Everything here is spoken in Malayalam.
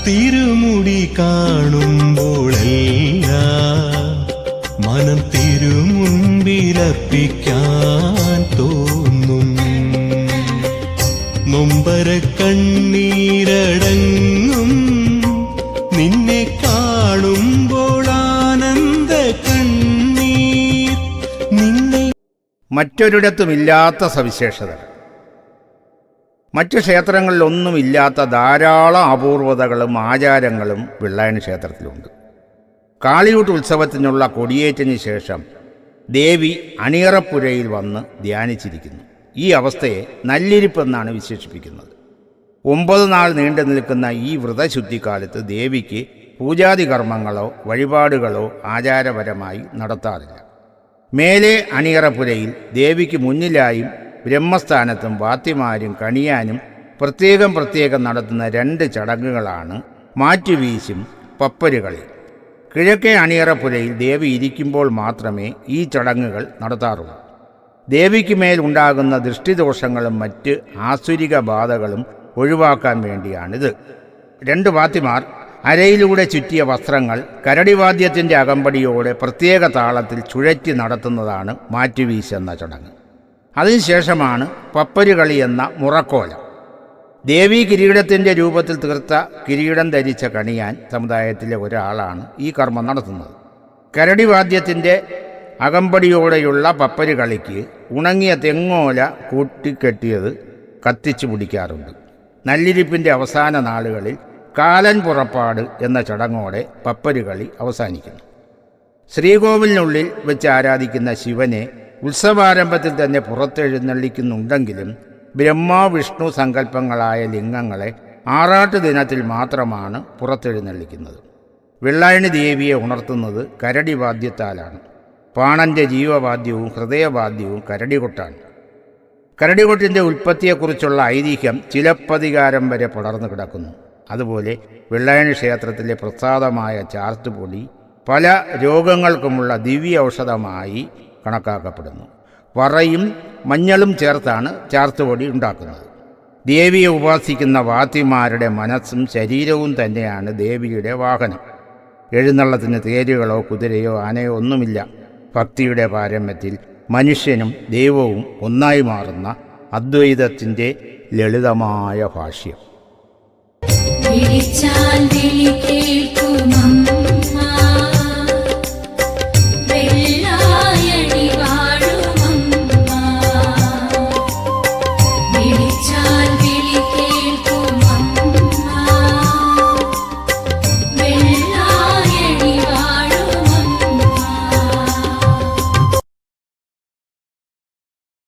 തിരുമുടി കാണുമ്പോഴെല്ലാം മനം തിരുമുൻപിലർപ്പിക്കാൻ തോന്നും. നൊമ്പര കണ്ണീരടങ്ങും നിന്നെ കാണുമ്പോൾ ആനന്ദ കണ്ണീർ. നിന്നെ മറ്റൊരിടത്തുമില്ലാത്ത സവിശേഷതകൾ. മറ്റു ക്ഷേത്രങ്ങളിലൊന്നുമില്ലാത്ത ധാരാളം അപൂർവതകളും ആചാരങ്ങളും വെള്ളായണി ക്ഷേത്രത്തിലുണ്ട്. കാളിയൂട്ട് ഉത്സവത്തിനുള്ള കൊടിയേറ്റിന് ശേഷം ദേവി അണിയറപ്പുരയിൽ വന്ന് ധ്യാനിച്ചിരിക്കുന്നു. ഈ അവസ്ഥയെ നല്ലിരിപ്പെന്നാണ് വിശേഷിപ്പിക്കുന്നത്. 9 നാൾ നീണ്ടു നിൽക്കുന്ന ഈ വ്രതശുദ്ധിക്കാലത്ത് ദേവിക്ക് പൂജാതി കർമ്മങ്ങളോ വഴിപാടുകളോ ആചാരപരമായി നടത്താറില്ല. മേലെ അണിയറപ്പുരയിൽ ദേവിക്ക് മുന്നിലായും ബ്രഹ്മസ്ഥാനത്തും വാത്തിമാരും കണിയാനും പ്രത്യേകം നടത്തുന്ന 2 ചടങ്ങുകളാണ് മാറ്റുവീശും പപ്പരുകളി. കിഴക്കേ അണിയറപ്പുരയിൽ ദേവി ഇരിക്കുമ്പോൾ മാത്രമേ ഈ ചടങ്ങുകൾ നടത്താറുള്ളൂ. ദേവിക്ക് മേൽ ഉണ്ടാകുന്ന ദൃഷ്ടിദോഷങ്ങളും മറ്റ് ആസുരിക ബാധകളും ഒഴിവാക്കാൻ വേണ്ടിയാണിത്. 2 വാത്തിമാർ അരയിലൂടെ ചുറ്റിയ വസ്ത്രങ്ങൾ കരടിവാദ്യത്തിൻ്റെ അകമ്പടിയോടെ പ്രത്യേക താളത്തിൽ ചുഴറ്റി നടത്തുന്നതാണ് മാറ്റുവീശ് എന്ന ചടങ്ങ്. അതിനുശേഷമാണ് പപ്പരുകളി എന്ന മുറക്കോലം. ദേവീ കിരീടത്തിൻ്റെ രൂപത്തിൽ തീർത്ത കിരീടം ധരിച്ച കണിയാൻ സമുദായത്തിലെ ഒരാളാണ് ഈ കർമ്മം നടത്തുന്നത്. കരടിവാദ്യത്തിൻ്റെ അകമ്പടിയോടെയുള്ള പപ്പരുകളിക്ക് ഉണങ്ങിയ തെങ്ങോല കൂട്ടിക്കെട്ടിയത് കത്തിച്ചു പിടിക്കാറുണ്ട്. നല്ലിരിപ്പിൻ്റെ അവസാന നാളുകളിൽ കാലൻ പുറപ്പാട് എന്ന ചടങ്ങോടെ പപ്പരുകളി അവസാനിക്കുന്നു. ശ്രീകോവിലിനുള്ളിൽ വെച്ച് ആരാധിക്കുന്ന ശിവനെ ഉത്സവാരംഭത്തിൽ തന്നെ പുറത്തെഴുന്നള്ളിക്കുന്നുണ്ടെങ്കിലും ബ്രഹ്മ വിഷ്ണു സങ്കല്പങ്ങളായ ലിംഗങ്ങളെ ആറാട്ട് ദിനത്തിൽ മാത്രമാണ് പുറത്തെഴുന്നള്ളിക്കുന്നത്. വെള്ളായണി ദേവിയെ ഉണർത്തുന്നത് കരടിവാദ്യത്താലാണ്. പാണൻ്റെ ജീവവാദ്യവും ഹൃദയവാദ്യവും കരടികൊട്ടാണ്. കരടികൊട്ടിൻ്റെ ഉൽപ്പത്തിയെക്കുറിച്ചുള്ള ഐതിഹ്യം ചിലപ്പതികാരം വരെ പടർന്നു കിടക്കുന്നു. അതുപോലെ വെള്ളായണി ക്ഷേത്രത്തിലെ പ്രസാദമായ ചാർത്തുപൊടി പല രോഗങ്ങൾക്കുമുള്ള ദിവ്യ ഔഷധമായി കണക്കാക്കപ്പെടുന്നു. വറയും മഞ്ഞളും ചേർത്താണ് ചാർത്തുപൊടി ഉണ്ടാക്കുന്നത്. ദേവിയെ ഉപാസിക്കുന്ന വാത്തിമാരുടെ മനസ്സും ശരീരവും തന്നെയാണ് ദേവിയുടെ വാഹനം. എഴുന്നള്ളത്തിന് തേരുകളോ കുതിരയോ ആനയോ ഒന്നുമില്ല. ഭക്തിയുടെ പാരമ്യത്തിൽ മനുഷ്യനും ദൈവവും ഒന്നായി മാറുന്ന അദ്വൈതത്തിൻ്റെ ലളിതമായ ഭാഷ്യം.